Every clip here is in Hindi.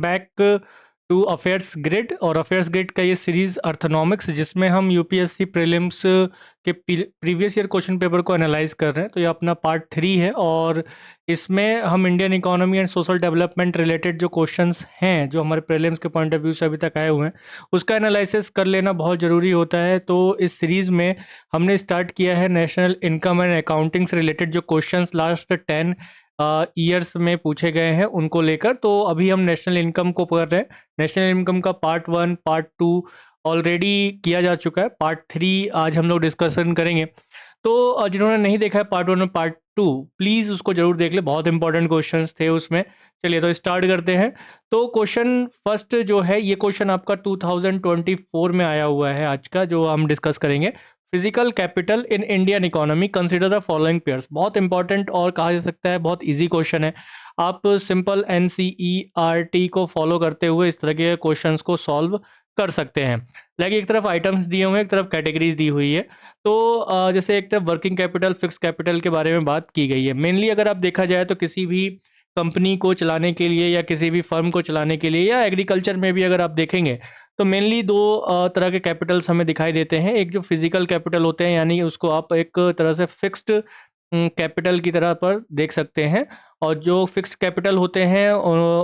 Back to affairs grid. और अफेयर्स ग्रिड का ये सीरीज अर्थनॉमिक्स, जिसमें हम यूपीएससी प्रीलिम्स के प्रीवियस ईयर क्वेश्चन पेपर को एनालाइज कर रहे हैं। तो ये अपना पार्ट 3 है और इसमें हम Indian economy and social development related जो क्वेश्चंस हैं, जो हमारे प्रीलिम्स के पॉइंट ऑफ व्यू से अभी तक आए हुए हैं, उसका एनालिसिस कर लेना बहुत ज़रूरी होता है। तो इस सीरीज़ में हमने स्टार्ट किया है नेशनल इनकम एंड अकाउंटिंग से रिलेटेड जो क्वेश्चंस लास्ट 10 ईयर्स में पूछे गए हैं उनको लेकर। तो अभी हम नेशनल इनकम को पढ़ रहे हैं। नेशनल इनकम का पार्ट 1 पार्ट 2 ऑलरेडी किया जा चुका है। पार्ट 3 आज हम लोग डिस्कशन करेंगे। तो जिन्होंने नहीं देखा है पार्ट 1 और पार्ट 2, प्लीज़ उसको जरूर देख ले, बहुत इंपॉर्टेंट क्वेश्चंस थे उसमें। चलिए तो स्टार्ट करते हैं। तो क्वेश्चन फर्स्ट जो है, ये क्वेश्चन आपका 2024 में आया हुआ है आज का, जो हम डिस्कस करेंगे। Physical capital in Indian economy, consider the following pairs. बहुत इंपॉर्टेंट और कहा जा सकता है बहुत इजी क्वेश्चन है। आप सिंपल NCERT को फॉलो करते हुए इस तरह के क्वेश्चंस को सॉल्व कर सकते हैं। लाइक एक तरफ आइटम्स दिए हुए हैं, एक तरफ कैटेगरीज दी हुई है। तो जैसे एक तरफ वर्किंग कैपिटल, फिक्स कैपिटल के बारे में बात की गई है। मेनली अगर आप देखा जाए तो किसी भी कंपनी को चलाने के लिए या किसी भी फर्म को चलाने के लिए या एग्रीकल्चर में भी अगर आप देखेंगे तो मेनली दो तरह के कैपिटल्स हमें दिखाई देते हैं। एक जो फिजिकल कैपिटल होते हैं, यानी उसको आप एक तरह से फिक्स्ड कैपिटल की तरह पर देख सकते हैं। और जो फिक्स्ड कैपिटल होते हैं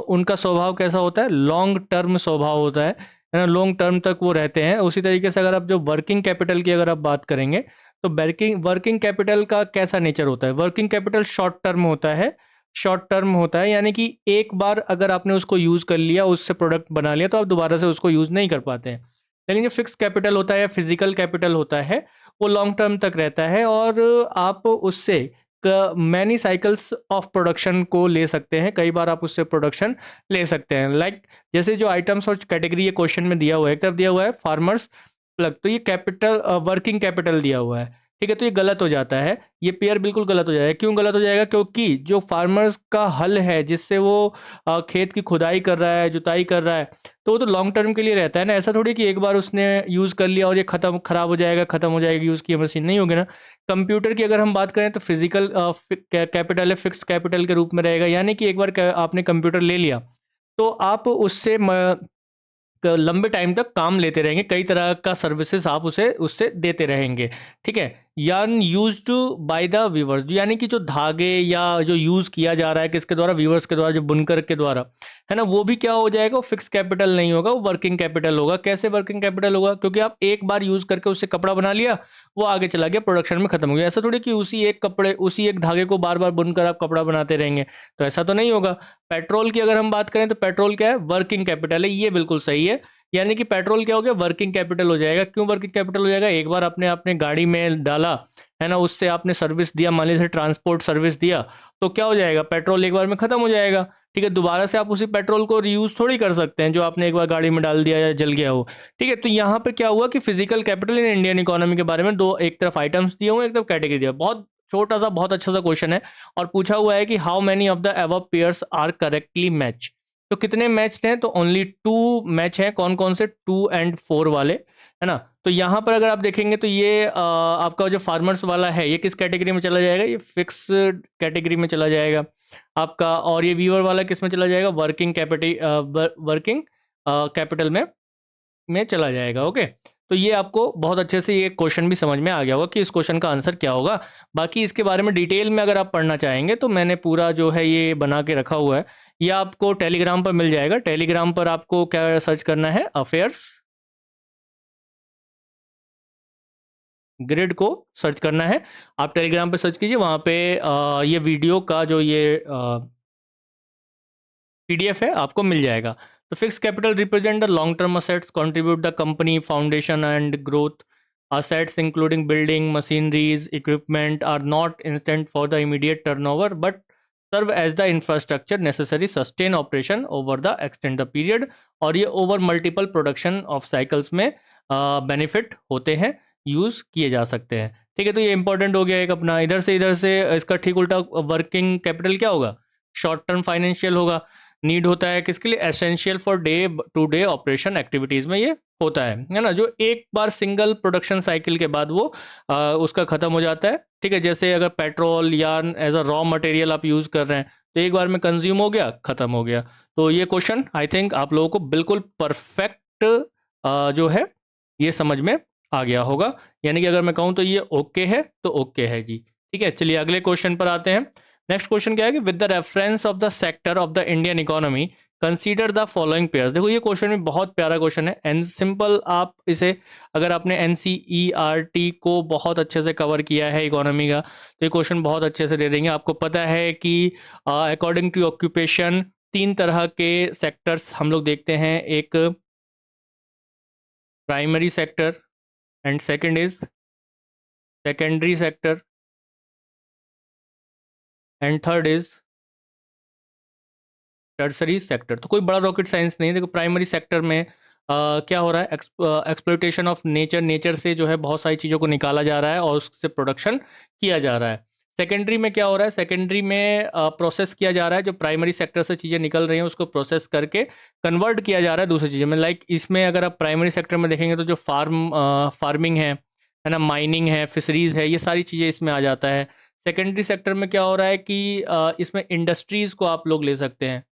उनका स्वभाव कैसा होता है, लॉन्ग टर्म स्वभाव होता है ना, लॉन्ग टर्म तक वो रहते हैं। उसी तरीके से अगर आप जो वर्किंग कैपिटल की अगर आप बात करेंगे तो वर्किंग कैपिटल का कैसा नेचर होता है। वर्किंग कैपिटल शॉर्ट टर्म होता है। शॉर्ट टर्म होता है यानी कि एक बार अगर आपने उसको यूज़ कर लिया, उससे प्रोडक्ट बना लिया, तो आप दोबारा से उसको यूज़ नहीं कर पाते हैं। लेकिन जो फिक्स कैपिटल होता है या फिजिकल कैपिटल होता है, वो लॉन्ग टर्म तक रहता है और आप उससे मैनी साइकिल्स ऑफ प्रोडक्शन को ले सकते हैं। कई बार आप उससे प्रोडक्शन ले सकते हैं। लाइक जैसे जो आइटम्स और कैटेगरी ये क्वेश्चन में दिया हुआ है, एक तरफ दिया हुआ है फार्मर्स प्लग, तो ये कैपिटल वर्किंग कैपिटल दिया हुआ है, ठीक है। तो ये गलत हो जाता है, ये पेयर बिल्कुल गलत हो जाएगा। क्यों गलत हो जाएगा? क्योंकि जो फार्मर्स का हल है, जिससे वो खेत की खुदाई कर रहा है, जुताई कर रहा है, तो वो तो लॉन्ग टर्म के लिए रहता है ना। ऐसा थोड़ी कि एक बार उसने यूज़ कर लिया और ये खराब हो जाएगा, खत्म हो जाएगी यूज़ की मशीन, नहीं होगी ना। कंप्यूटर की अगर हम बात करें तो फिजिकल कैपिटल है, फिक्स कैपिटल के रूप में रहेगा। यानी कि एक बार आपने कंप्यूटर ले लिया तो आप उससे लंबे टाइम तक काम लेते रहेंगे, कई तरह का सर्विसेज आप उसे उससे देते रहेंगे, ठीक है। यान यूज्ड बाय द वीवर्स, यानी कि जो धागे या जो यूज किया जा रहा है किसके द्वारा, वीवर्स के द्वारा, जो बुनकर के द्वारा, है ना, वो भी क्या हो जाएगा, वो फिक्स कैपिटल नहीं होगा, वो वर्किंग कैपिटल होगा। कैसे वर्किंग कैपिटल होगा? क्योंकि आप एक बार यूज करके उससे कपड़ा बना लिया, वो आगे चला गया, प्रोडक्शन में खत्म हो गया। ऐसा थोड़ी कि उसी एक धागे को बार बार बुनकर आप कपड़ा बनाते रहेंगे, तो ऐसा तो नहीं होगा। पेट्रोल की अगर हम बात करें तो पेट्रोल क्या है, वर्किंग कैपिटल है, ये बिल्कुल सही है। यानी कि पेट्रोल क्या हो गया, वर्किंग कैपिटल हो जाएगा। क्यों वर्किंग कैपिटल हो जाएगा? एक बार आपने अपने गाड़ी में डाला, है ना, उससे आपने सर्विस दिया, मान लीजिए ट्रांसपोर्ट सर्विस दिया, तो क्या हो जाएगा, पेट्रोल एक बार में खत्म हो जाएगा, ठीक है। दोबारा से आप उसी पेट्रोल को रीयूज थोड़ी कर सकते हैं, जो आपने एक बार गाड़ी में डाल दिया या जल गया हो, ठीक है। तो यहाँ पे क्या हुआ कि physical capital in Indian economy के बारे में दो, एक तरफ आइटम्स दिए हुए, एक तरफ कैटेगरी दिया। बहुत छोटा सा बहुत अच्छा सा क्वेश्चन है और पूछा हुआ है कि how many of the above pairs are correctly match. तो कितने मैच हैं? तो ओनली 2 मैच हैं। कौन कौन से? 2 और 4 वाले, है ना। तो यहाँ पर अगर आप देखेंगे तो ये आपका जो फार्मर्स वाला है, ये किस कैटेगरी में चला जाएगा? ये फिक्स कैटेगरी में चला जाएगा आपका। और ये वीवर वाला किस में चला जाएगा? वर्किंग कैपिटल में चला जाएगा। ओके, तो ये आपको बहुत अच्छे से ये क्वेश्चन भी समझ में आ गया होगा कि इस क्वेश्चन का आंसर क्या होगा। बाकी इसके बारे में डिटेल में अगर आप पढ़ना चाहेंगे तो मैंने पूरा जो है ये बना के रखा हुआ है, ये आपको टेलीग्राम पर मिल जाएगा। टेलीग्राम पर आपको क्या सर्च करना है, अफेयर्स ग्रिड को सर्च करना है। आप टेलीग्राम पे सर्च कीजिए, वहाँ पे ये वीडियो का जो ये PDF है आपको मिल जाएगा। तो fix capital represent the long term assets contribute the company foundation and growth. Assets including building, machineries, equipment are not instant for the immediate turnover but serve as the infrastructure necessary sustain operation over the extend the period। और ये over multiple production of cycles में benefit होते हैं, यूज किए जा सकते हैं, ठीक है। तो ये इंपॉर्टेंट हो गया एक अपना। इधर से इसका ठीक उल्टा वर्किंग कैपिटल क्या होगा, शॉर्ट टर्म फाइनेंशियल होगा। नीड होता है किसके लिए, essential for day to day operation activities में ये होता है ना। जो एक बार सिंगल प्रोडक्शन साइकिल के बाद वो उसका खत्म हो जाता है, ठीक है। जैसे अगर पेट्रोल या एज अ रॉ मटेरियल आप यूज कर रहे हैं तो एक बार में कंज्यूम हो गया, खत्म हो गया। तो ये क्वेश्चन आई थिंक आप लोगों को बिल्कुल परफेक्ट जो है ये समझ में आ गया होगा, यानी कि अगर मैं कहूँ तो ये ओके है तो ओके है जी। ठीक है, चलिए अगले क्वेश्चन पर आते हैं। नेक्स्ट क्वेश्चन क्या है कि with the reference of the sector of the Indian economy consider the following pairs. देखो ये क्वेश्चन भी बहुत प्यारा क्वेश्चन है एंड सिंपल, आप इसे अगर आपने एनसीईआरटी को बहुत अच्छे से कवर किया है इकोनॉमी का, तो ये क्वेश्चन बहुत अच्छे से दे देंगे। आपको पता है कि अकॉर्डिंग टू ऑक्यूपेशन 3 तरह के सेक्टर्स हम लोग देखते हैं, एक primary sector and second is secondary sector and third is tertiary sector. तो कोई बड़ा रॉकेट साइंस नहीं है। देखो प्राइमरी सेक्टर में क्या हो रहा है, एक्सप्लोइटेशन ऑफ नेचर, नेचर से जो है बहुत सारी चीज़ों को निकाला जा रहा है और उससे प्रोडक्शन किया जा रहा है। सेकेंडरी में क्या हो रहा है, सेकेंडरी में प्रोसेस किया जा रहा है, जो प्राइमरी सेक्टर से चीज़ें निकल रही हैं उसको प्रोसेस करके कन्वर्ट किया जा रहा है दूसरी चीज़ें में। लाइक इसमें अगर आप प्राइमरी सेक्टर में देखेंगे तो जो फार्मिंग है ना, माइनिंग है, फिशरीज है, ये सारी चीज़ें इसमें आ जाता है। सेकेंडरी सेक्टर में क्या हो रहा है कि इसमें इंडस्ट्रीज़ को आप लोग ले सकते हैं,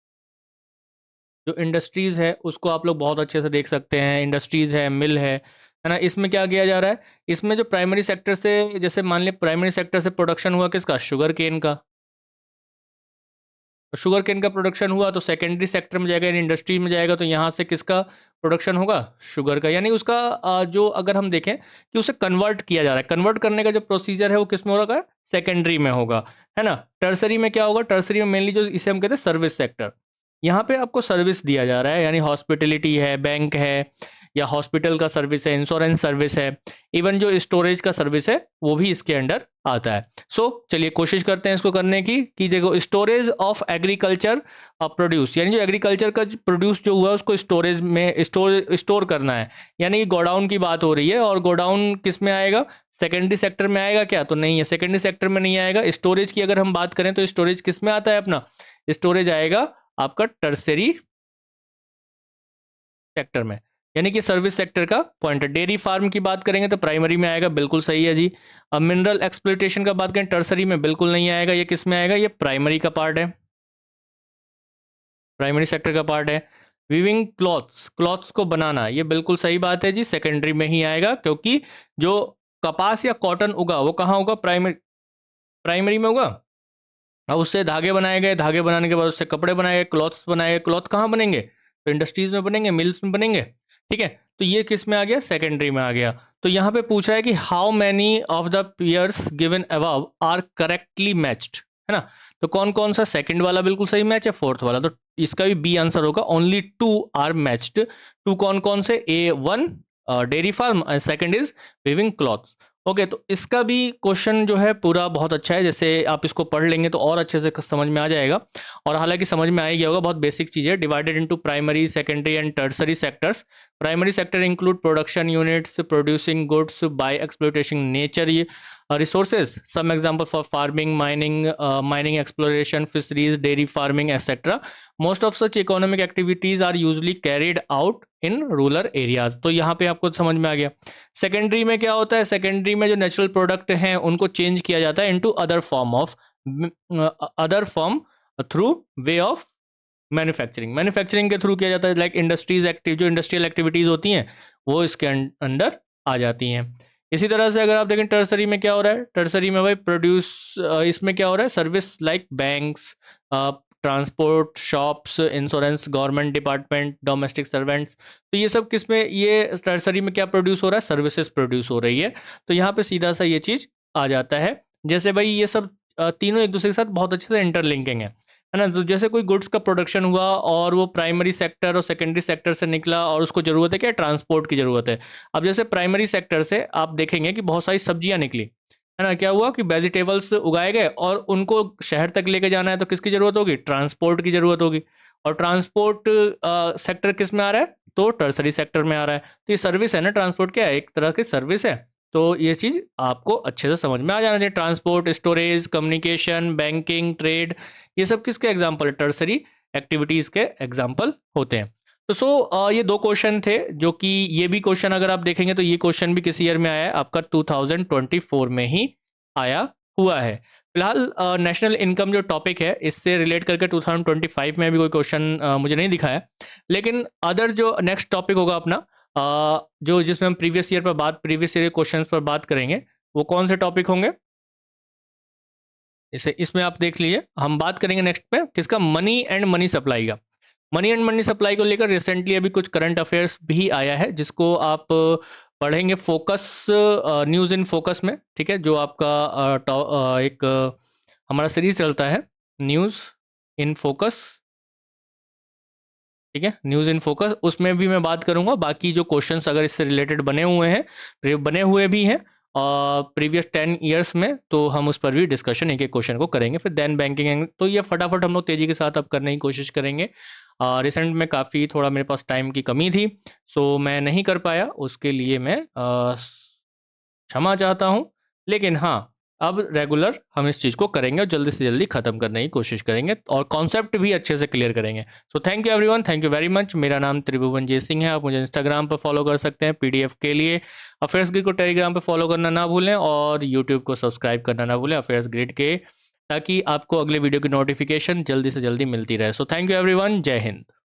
जो इंडस्ट्रीज़ है उसको आप लोग बहुत अच्छे से देख सकते हैं, इंडस्ट्रीज़ है, मिल है ना। इसमें क्या किया जा रहा है, इसमें जो प्राइमरी सेक्टर से, जैसे मान लिया प्राइमरी सेक्टर से प्रोडक्शन हुआ किसका, शुगर केन का, शुगर केन का प्रोडक्शन हुआ तो सेकेंडरी सेक्टर में जाएगा, इंडस्ट्री में जाएगा, तो यहाँ से किसका प्रोडक्शन होगा, शुगर का। यानी उसका जो अगर हम देखें कि उसे कन्वर्ट किया जा रहा है, कन्वर्ट करने का जो प्रोसीजर है वो किस में होगा, सेकेंडरी में होगा, है ना। टर्सरी में क्या होगा, टर्सरी में मेनली जो इसे हम कहते हैं सर्विस सेक्टर, यहाँ पे आपको सर्विस दिया जा रहा है, यानी हॉस्पिटलिटी है, बैंक है, या हॉस्पिटल का सर्विस है, इंश्योरेंस सर्विस है, इवन जो स्टोरेज का सर्विस है वो भी इसके अंडर आता है। सो चलिए कोशिश करते हैं इसको करने की, कि देखो स्टोरेज ऑफ एग्रीकल्चर प्रोड्यूस, यानी जो एग्रीकल्चर का प्रोड्यूस जो हुआ है उसको स्टोरेज में स्टोर करना है, यानी गोडाउन की बात हो रही है। और गोडाउन किस में आएगा, सेकेंडरी सेक्टर में आएगा क्या, तो नहीं है, सेकेंडरी सेक्टर में नहीं आएगा। स्टोरेज की अगर हम बात करें तो स्टोरेज किस में आता है, अपना स्टोरेज आएगा आपका टर्सरी सेक्टर में, यानी कि सर्विस सेक्टर का पॉइंट है। डेयरी फार्म की बात करेंगे तो प्राइमरी में आएगा, बिल्कुल सही है जी। अब मिनरल एक्सप्लोइटेशन का बात करें टर्सरी में बिल्कुल नहीं आएगा, ये किस में आएगा, ये प्राइमरी का पार्ट है, प्राइमरी सेक्टर का पार्ट है। वीविंग क्लॉथ्स, क्लॉथ्स को बनाना, ये बिल्कुल सही बात है जी, सेकेंडरी में ही आएगा, क्योंकि जो कपास या कॉटन उगा वो कहाँ होगा, प्राइमरी, प्राइमरी में होगा। अब उससे धागे बनाए गए, धागे बनाने के बाद उससे कपड़े बनाए गए, क्लॉथ्स बनाए गए, क्लॉथ कहाँ बनेंगे, तो इंडस्ट्रीज में बनेंगे, मिल्स में बनेंगे, ठीक है। तो ये किस में आ गया, सेकेंडरी में आ गया। तो यहाँ पे पूछ रहा है कि how many of the pairs given above are correctly matched, है ना। तो कौन कौन सा, सेकंड वाला बिल्कुल सही मैच है, फोर्थ वाला, तो इसका भी बी आंसर होगा, ओनली 2 आर मैच्ड। 2 कौन कौन से, A1 dairy farm, second is weaving cloth. Okay, तो इसका भी क्वेश्चन जो है पूरा बहुत अच्छा है, जैसे आप इसको पढ़ लेंगे तो और अच्छे से समझ में आ जाएगा, और हालांकि समझ में आ ही गया होगा, बहुत बेसिक चीज़ है। Divided into primary, secondary and tertiary sectors. Primary sector include production units producing goods by exploitation nature resources. Some example for farming, mining exploration, fisheries, dairy farming, etc. Most of such economic activities are usually carried out in rural areas. तो यहाँ पे आपको समझ में आ गया। सेकेंडरी में क्या होता है, सेकेंडरी में जो नेचुरल प्रोडक्ट हैं उनको चेंज किया जाता है into other form of, other form through way of manufacturing, manufacturing के थ्रू किया जाता है। लाइक इंडस्ट्रीज एक्टिव, जो इंडस्ट्रियल एक्टिविटीज होती हैं वो इसके अंडर आ जाती हैं। इसी तरह से अगर आप देखें टर्सरी में क्या हो रहा है, टर्सरी में भाई प्रोड्यूस, इसमें क्या हो रहा है, service like banks, transport, shops, insurance, government department, domestic servants, तो ये सब किस में, ये टर्सरी में क्या प्रोड्यूस हो रहा है, सर्विसेज प्रोड्यूस हो रही है। तो यहाँ पे सीधा सा ये चीज़ आ जाता है। जैसे भाई ये सब तीनों एक दूसरे के साथ बहुत अच्छे से इंटरलिंकिंग है ना। तो जैसे कोई गुड्स का प्रोडक्शन हुआ और वो प्राइमरी सेक्टर और सेकेंडरी सेक्टर से निकला और उसको ज़रूरत है क्या, ट्रांसपोर्ट की ज़रूरत है। अब जैसे प्राइमरी सेक्टर से आप देखेंगे कि बहुत सारी सब्जियां निकली, है ना, क्या हुआ कि वेजिटेबल्स उगाए गए और उनको शहर तक लेके जाना है तो किसकी ज़रूरत होगी, ट्रांसपोर्ट की ज़रूरत होगी। और ट्रांसपोर्ट सेक्टर किस में आ रहा है, तो टर्सरी सेक्टर में आ रहा है। तो ये सर्विस है ना, ट्रांसपोर्ट क्या है, एक तरह की सर्विस है। तो ये चीज़ आपको अच्छे से समझ में आ जाना चाहिए। Transport, storage, communication, banking, trade, ये सब किसके एग्जाम्पल, टर्सरी एक्टिविटीज़ के एग्जाम्पल होते हैं। तो ये 2 क्वेश्चन थे, जो कि ये भी क्वेश्चन अगर आप देखेंगे तो ये क्वेश्चन भी किस ईयर में आया है, आपका 2024 में ही आया हुआ है। फिलहाल नेशनल इनकम जो टॉपिक है इससे रिलेट करके 2025 में भी कोई क्वेश्चन मुझे नहीं दिखा है, लेकिन अदर जो नेक्स्ट टॉपिक होगा अपना जो जिसमें हम प्रीवियस ईयर क्वेश्चन पर बात करेंगे, वो कौन से टॉपिक होंगे इसे इसमें आप देख लीजिए। हम बात करेंगे नेक्स्ट पे किसका, मनी एंड मनी सप्लाई का। मनी एंड मनी सप्लाई को लेकर रिसेंटली अभी कुछ करंट अफेयर्स भी आया है जिसको आप पढ़ेंगे फोकस, न्यूज़ इन फोकस में, ठीक है, जो आपका एक हमारा सीरीज चलता है न्यूज़ इन फोकस, ठीक है, न्यूज़ इन फोकस, उसमें भी मैं बात करूंगा। बाकी जो क्वेश्चंस अगर इससे रिलेटेड बने हुए हैं, बने हुए भी हैं प्रीवियस 10 ईयर्स में, तो हम उस पर भी डिस्कशन एक एक क्वेश्चन को करेंगे। फिर देन बैंकिंग, तो ये फटाफट हम लोग तेजी के साथ अब करने की कोशिश करेंगे। रिसेंट में काफ़ी थोड़ा मेरे पास टाइम की कमी थी, सो मैं नहीं कर पाया, उसके लिए मैं क्षमा चाहता हूँ। लेकिन हाँ, अब रेगुलर हम इस चीज़ को करेंगे और जल्दी से जल्दी ख़त्म करने की कोशिश करेंगे और कॉन्सेप्ट भी अच्छे से क्लियर करेंगे। So thank you everyone, thank you very much. मेरा नाम त्रिभुवन जय सिंह है, आप मुझे इंस्टाग्राम पर फॉलो कर सकते हैं पीडीएफ के लिए। अफेयर्स ग्रिड को टेलीग्राम पर फॉलो करना ना भूलें और यूट्यूब को सब्सक्राइब करना ना भूलें अफेयर्स ग्रिड के, ताकि आपको अगले वीडियो की नोटिफिकेशन जल्दी से जल्दी मिलती रहे। सो थैंक यू एवरीवन, जय हिंद।